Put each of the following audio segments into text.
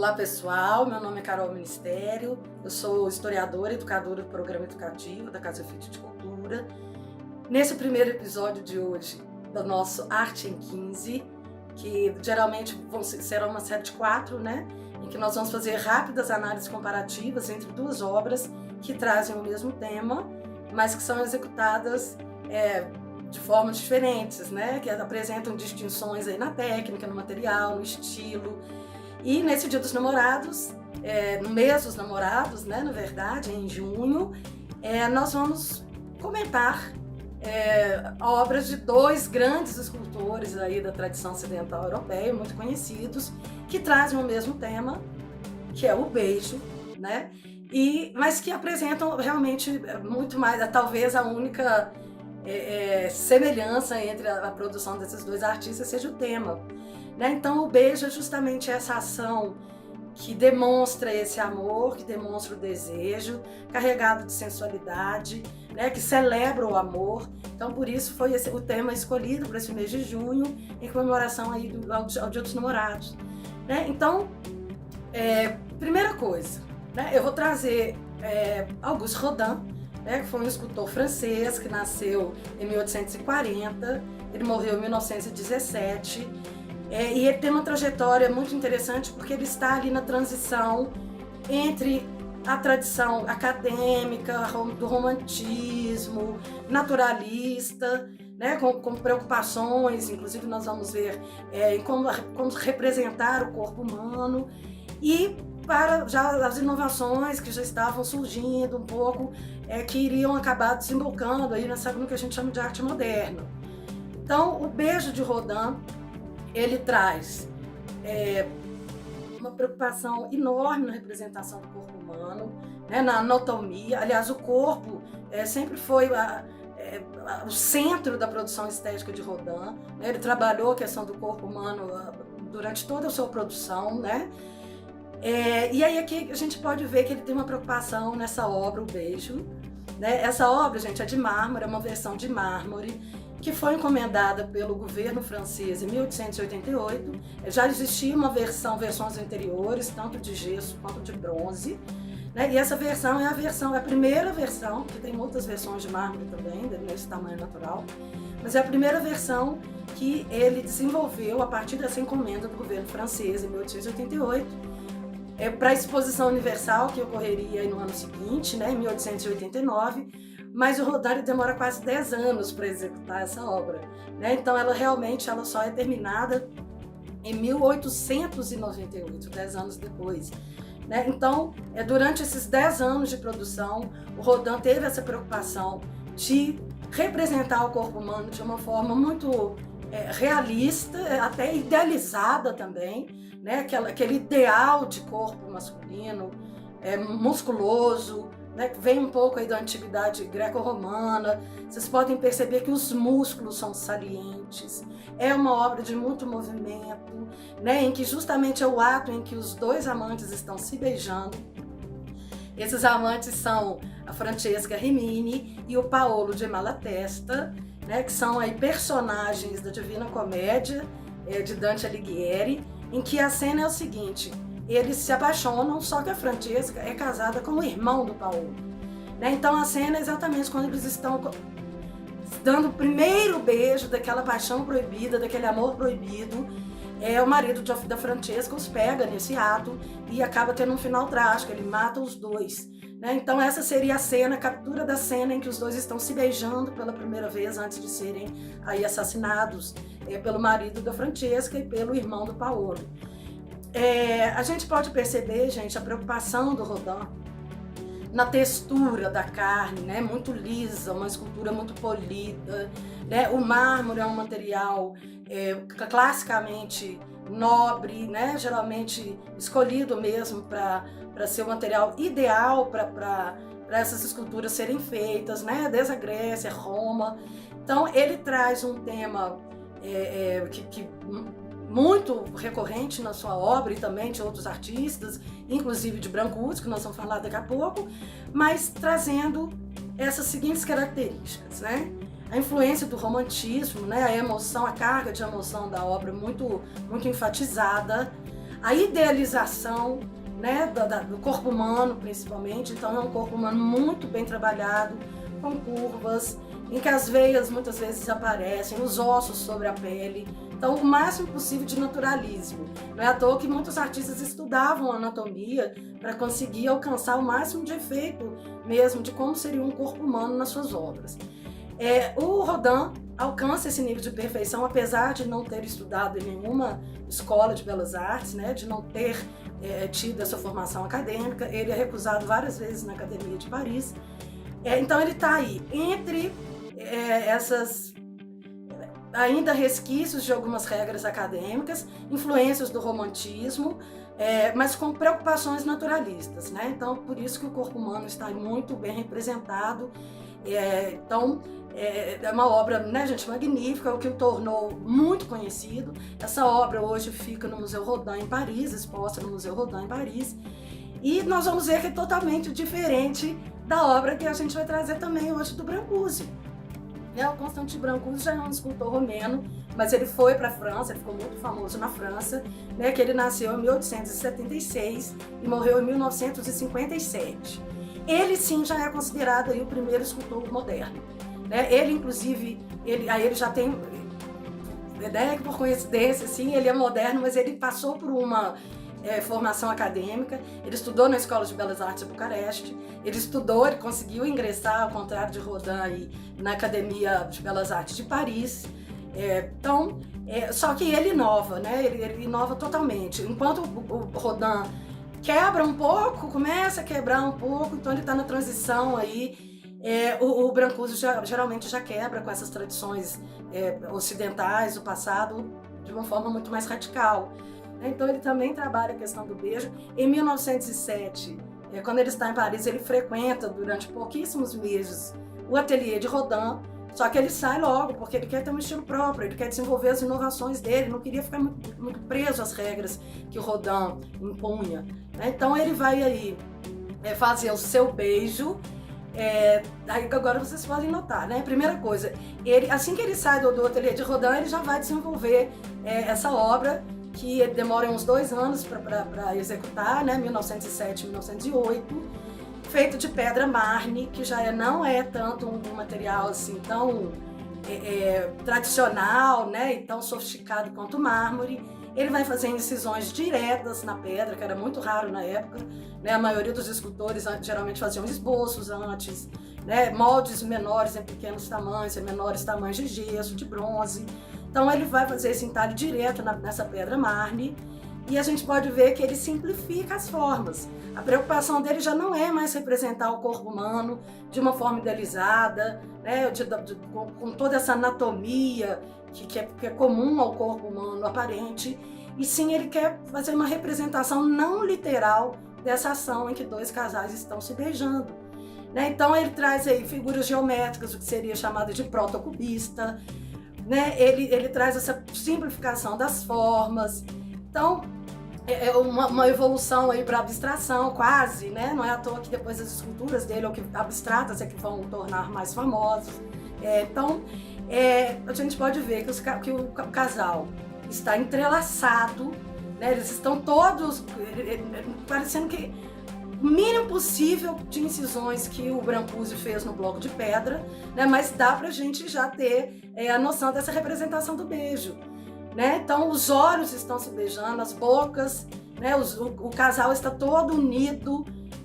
Olá pessoal, meu nome é Carol Ministério, eu sou historiadora e educadora do Programa Educativo da Casa Fit de Cultura. Nesse primeiro episódio de hoje do nosso Arte em 15, que geralmente será uma série de 4, né? Em que nós vamos fazer rápidas análises comparativas entre duas obras que trazem o mesmo tema, mas que são executadas de formas diferentes, né? Que apresentam distinções aí na técnica, no material, no estilo. E nesse Dia dos Namorados, no mês dos namorados, né, na verdade, em junho, nós vamos comentar obras de dois grandes escultores aí da tradição ocidental europeia, muito conhecidos, que trazem o mesmo tema, que é o beijo, né? Mas que apresentam realmente muito mais, talvez a única semelhança entre a produção desses dois artistas seja o tema. Né? Então o beijo é justamente essa ação que demonstra esse amor, que demonstra o desejo, carregado de sensualidade, né? Que celebra o amor. Então por isso foi o tema escolhido para esse mês de junho, em comemoração aí ao Dia dos Namorados. Né? Então, primeira coisa, né? Eu vou trazer Auguste Rodin, né? Que foi um escultor francês que nasceu em 1840, ele morreu em 1917. E ele tem uma trajetória muito interessante porque ele está ali na transição entre a tradição acadêmica, do romantismo, naturalista, né, com preocupações, inclusive nós vamos ver em como representar o corpo humano, e para já as inovações que já estavam surgindo um pouco, que iriam acabar desembocando aí no que a gente chama de arte moderna. Então, o beijo de Rodin, ele traz uma preocupação enorme na representação do corpo humano, né, na anatomia. Aliás, o corpo sempre foi o centro da produção estética de Rodin. Né? Ele trabalhou a questão do corpo humano durante toda a sua produção. Né? E aí aqui a gente pode ver que ele tem uma preocupação nessa obra, o beijo. Né? Essa obra, gente, é de mármore, é uma versão de mármore, que foi encomendada pelo governo francês em 1888. Já existia versões anteriores, tanto de gesso quanto de bronze. Né? E essa versão é a primeira versão, que tem outras versões de mármore também, nesse tamanho natural, mas é a primeira versão que ele desenvolveu a partir dessa encomenda do governo francês em 1888, para a Exposição Universal, que ocorreria no ano seguinte, né, em 1889, mas o Rodin demora quase 10 anos para executar essa obra. Né? Então ela só é terminada em 1898, 10 anos depois. Né? Então, durante esses 10 anos de produção, o Rodin teve essa preocupação de representar o corpo humano de uma forma muito realista, até idealizada também, né? Aquele ideal de corpo masculino, musculoso, né, que vem um pouco aí da antiguidade greco-romana. Vocês podem perceber que os músculos são salientes. É uma obra de muito movimento, né, em que justamente é o ato em que os dois amantes estão se beijando. Esses amantes são a Francesca Rimini e o Paolo de Malatesta, né, que são aí personagens da Divina Comédia de Dante Alighieri, em que a cena é o seguinte: eles se apaixonam, só que a Francesca é casada com o irmão do Paolo. Né? Então a cena é exatamente quando eles estão dando o primeiro beijo daquela paixão proibida, daquele amor proibido. O marido da Francesca os pega nesse ato e acaba tendo um final trágico, ele mata os dois. Né? Então essa seria a cena, a captura da cena em que os dois estão se beijando pela primeira vez antes de serem aí assassinados pelo marido da Francesca e pelo irmão do Paolo. A gente pode perceber, gente, a preocupação do Rodin na textura da carne, né? Muito lisa, uma escultura muito polida. Né? O mármore é um material classicamente nobre, né? Geralmente escolhido mesmo para ser o material ideal para essas esculturas serem feitas, né? Desde a Grécia, Roma. Então ele traz um tema que muito recorrente na sua obra e também de outros artistas, inclusive de Brancusi, que nós vamos falar daqui a pouco, mas trazendo essas seguintes características, né? A influência do romantismo, né? A emoção, a carga de emoção da obra muito enfatizada, a idealização, né, do corpo humano, principalmente. Então é um corpo humano muito bem trabalhado, com curvas, em que as veias muitas vezes aparecem, os ossos sobre a pele. Então, o máximo possível de naturalismo. Não é à toa que muitos artistas estudavam anatomia para conseguir alcançar o máximo de efeito mesmo de como seria um corpo humano nas suas obras. O Rodin alcança esse nível de perfeição, apesar de não ter estudado em nenhuma escola de belas artes, né, de não ter tido essa formação acadêmica. Ele é recusado várias vezes na Academia de Paris. Então, ele está aí entre essas ainda resquícios de algumas regras acadêmicas, influências do romantismo, mas com preocupações naturalistas, né? Então, por isso que o corpo humano está muito bem representado. Então, é uma obra, né, gente, magnífica, o que o tornou muito conhecido. Essa obra hoje fica no Museu Rodin em Paris, exposta no Museu Rodin em Paris. E nós vamos ver que é totalmente diferente da obra que a gente vai trazer também hoje do Brancusi. O Constantin Brancusi já é um escultor romeno, mas ele foi para a França, ele ficou muito famoso na França, né, que ele nasceu em 1876 e morreu em 1957. Ele sim já é considerado aí o primeiro escultor moderno. Né? Ele, inclusive, ele já tem, né, por coincidência, assim, ele é moderno, mas ele passou por uma formação acadêmica. Ele estudou na Escola de Belas Artes de Bucareste, ele conseguiu ingressar, ao contrário de Rodin, na Academia de Belas Artes de Paris. Então, só que ele inova, né? Ele inova totalmente. Enquanto o Rodin quebra um pouco, começa a quebrar um pouco, então ele está na transição aí. O Brancusi geralmente já quebra com essas tradições ocidentais do passado de uma forma muito mais radical. Então ele também trabalha a questão do beijo. Em 1907, quando ele está em Paris, ele frequenta durante pouquíssimos meses o ateliê de Rodin, só que ele sai logo, porque ele quer ter um estilo próprio, ele quer desenvolver as inovações dele, não queria ficar muito preso às regras que o Rodin impunha. Então ele vai aí fazer o seu beijo. Aí agora vocês podem notar, né? Primeira coisa, assim que ele sai do ateliê de Rodin, ele já vai desenvolver essa obra, que demora uns 2 anos para executar, né? 1907 e 1908, feito de pedra mármore, que já não é tanto um material assim tão tradicional, né? E tão sofisticado quanto o mármore. Ele vai fazer incisões diretas na pedra, que era muito raro na época, né? A maioria dos escultores geralmente faziam esboços antes, né? Moldes menores em pequenos tamanhos, em menores tamanhos de gesso, de bronze. Então ele vai fazer esse entalhe direto nessa pedra mármore, e a gente pode ver que ele simplifica as formas. A preocupação dele já não é mais representar o corpo humano de uma forma idealizada, né, com toda essa anatomia que é comum ao corpo humano aparente, e sim ele quer fazer uma representação não literal dessa ação em que 2 casais estão se beijando. Né? Então ele traz aí figuras geométricas, o que seria chamado de protocubista, né? Ele traz essa simplificação das formas. Então, uma evolução aí para abstração, quase, né? Não é à toa que depois as esculturas dele, ou que abstratas, é que vão tornar mais famosos. Então, a gente pode ver que o casal está entrelaçado, né? Eles estão todos parecendo que o mínimo possível de incisões que o Brancusi fez no bloco de pedra, né? Mas dá pra gente já ter a noção dessa representação do beijo, né? Então os olhos estão se beijando, as bocas, né? O casal está todo unido.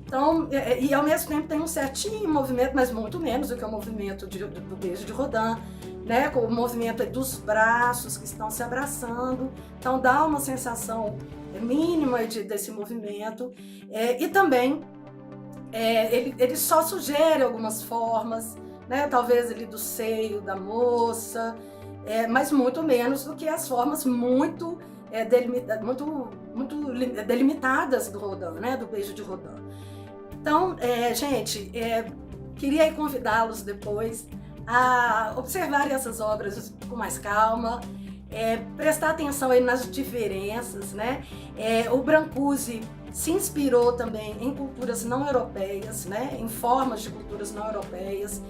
Então, e ao mesmo tempo tem um certinho movimento, mas muito menos do que o movimento do beijo de Rodin, né? Com o movimento dos braços que estão se abraçando. Então dá uma sensação mínima desse movimento. E também ele só sugere algumas formas, né? Talvez ali do seio da moça, mas muito menos do que as formas muito delimitadas do Rodin, né? Do beijo de Rodin. Então, gente, queria convidá-los depois a observarem essas obras com mais calma, prestar atenção aí nas diferenças, né? O Brancusi se inspirou também em culturas não europeias, né? Em formas de culturas não europeias,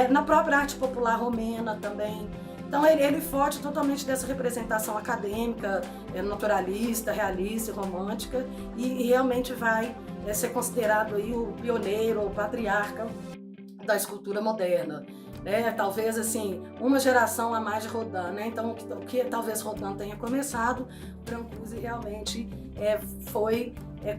na própria arte popular romena também. Então ele foge totalmente dessa representação acadêmica, naturalista, realista, romântica, e realmente vai ser considerado aí o pioneiro, o patriarca da escultura moderna. Talvez assim, uma geração a mais de Rodin, né? Então o que talvez Rodin tenha começado, Brancusi realmente foi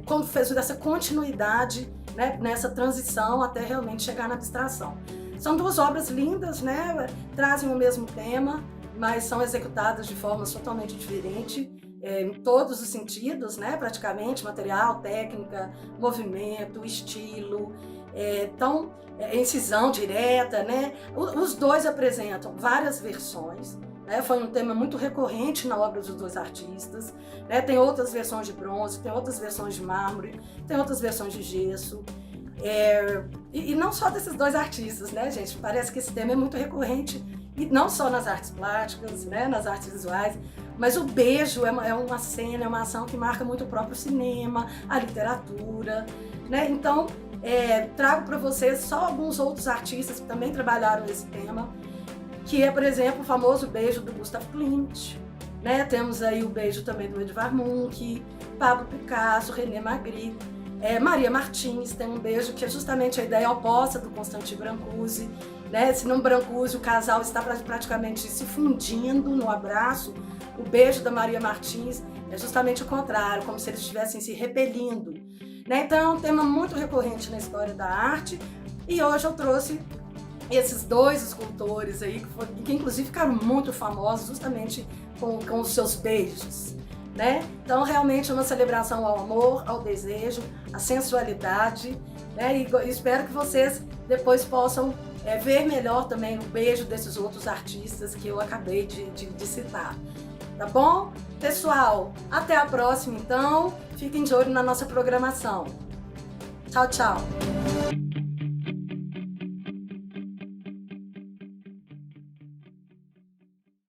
quando fez essa continuidade, né, nessa transição até realmente chegar na abstração. São duas obras lindas, né? Trazem o mesmo tema, mas são executadas de formas totalmente diferentes, em todos os sentidos, né? Praticamente, material, técnica, movimento, estilo, incisão direta, né? Os dois apresentam várias versões, né? Foi um tema muito recorrente na obra dos dois artistas, né? Tem outras versões de bronze, tem outras versões de mármore, tem outras versões de gesso. E não só desses dois artistas, né, gente? Parece que esse tema é muito recorrente, e não só nas artes plásticas, né, nas artes visuais, mas o beijo é uma cena, é uma ação que marca muito o próprio cinema, a literatura, né? Então, trago para vocês só alguns outros artistas que também trabalharam esse tema, que é, por exemplo, o famoso beijo do Gustav Klimt, né? Temos aí o beijo também do Edvard Munch, Pablo Picasso, René Magritte, Maria Martins tem um beijo que é justamente a ideia oposta do Constantin Brancusi, né? Se no Brancusi o casal está praticamente se fundindo no abraço, o beijo da Maria Martins é justamente o contrário, como se eles estivessem se repelindo, né? Então é um tema muito recorrente na história da arte, e hoje eu trouxe esses dois escultores aí, que inclusive ficaram muito famosos justamente com os seus beijos, né? Então realmente é uma celebração ao amor, ao desejo, à sensualidade, né? E espero que vocês depois possam ver melhor também o beijo desses outros artistas que eu acabei de citar. Tá bom? Pessoal, até a próxima então. Fiquem de olho na nossa programação. Tchau, tchau!